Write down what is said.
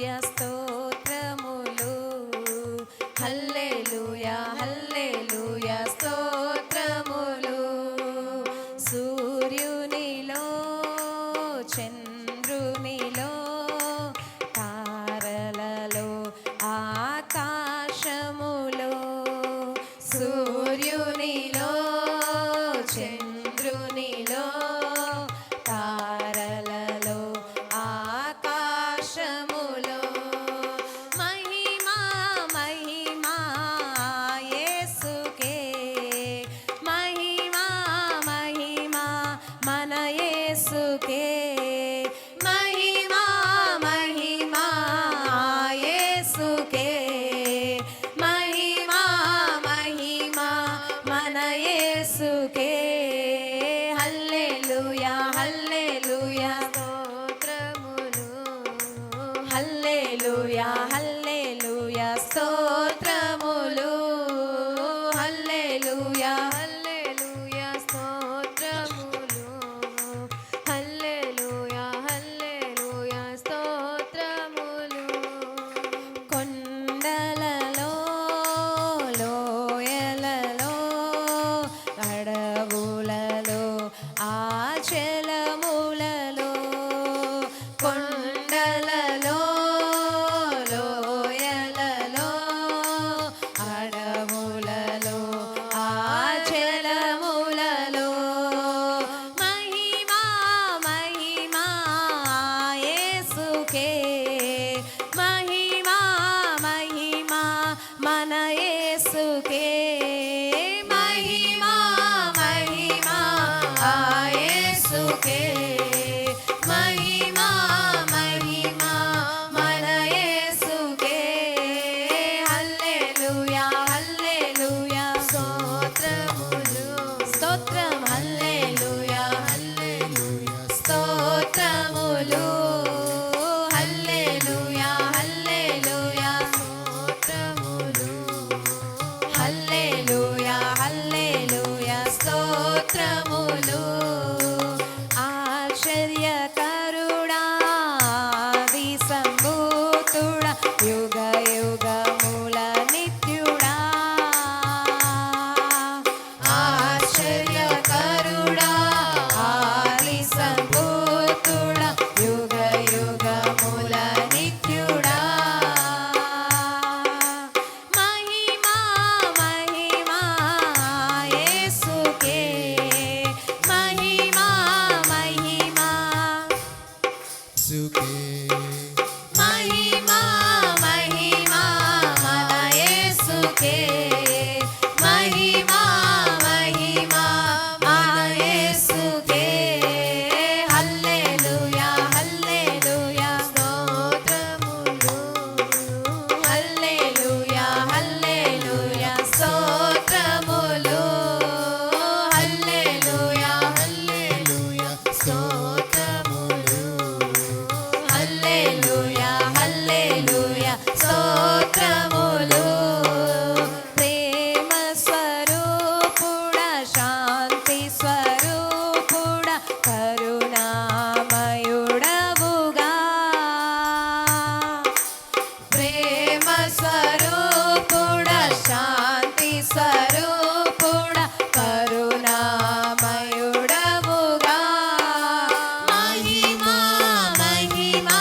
స్తోత్రములు హల్లెలూయా హల్లెలూయా స్తోత్రములు. సూర్యునిలో చంద్రునిలో తారలలో ఆకాశములో సూర్యునిలో చంద్రునిలో తారలలో ఆకాశములో మహిమా మహిమా యేసుకే మహిమా మహిమా మన యేసుకే మహిమా మహిమా యేసుకే మహిమా మహిమా మన యేసుకే. హల్లెలూయా హల్లెలూయా స్తోత్రములు హల్లెలూయా హల్లెలూయా స్తోత్రములు హల్లెలూయా హల్లెలూయా స్తోత్రములు హల్లెలూయా హల్లెలూయా స్తోత్రములు. కొండలలో లోయలలో అడవులలో ఆచలములలో కొండలలో లోయలలో అడవులలో ఆచలములలో మహిమా మహిమా యేసుకే మహిమా మహిమా మన యేసుకే మహిమా మహిమా యేసుకే మహిమా మహిమా మన యేసుకే. హల్లెలూయా హల్లెలూయా స్తోత్రములు స్తోత్రం హల్లెలూయా హల్లెలూయా స్తోత్రములు హల్లెలూయా హల్లెలూయా స్తోత్రములు హల్లెలూయా హల్లెలూయా స్తోత్రములు. ఆశ్చర్యకరుడా ఆది సంభూతుడా యుగ యుగముల నిత్యుడా ఆశ్చర్యకరుడా ఆది సంభూతుడా యుగ యుగముల నిత్యుడా మహిమా మహిమా యేసుకే మహిమా మహిమా సుకే మహిమా మహిమా మన యేసుకే మహిమా మహిమా మన యేసుకే. హల్లెలూయా హల్లెలూయా స్తోత్రములు హల్లెలూయా హల్లెలూయా స్తోత్రములు హల్లెలూయా హల్లెలూయా స్తోత్రములు హల్లెలూయా హల్లెలూయా స్తోత్రములు. ప్రేమ స్వరూపుడా శాంతి స్వరూపుడా కరుణామయుడవుగా ప్రేమ స్వరూపుడా శాంతి స్వరూపుడా కరుణామయుడవుగా మహిమా మహిమా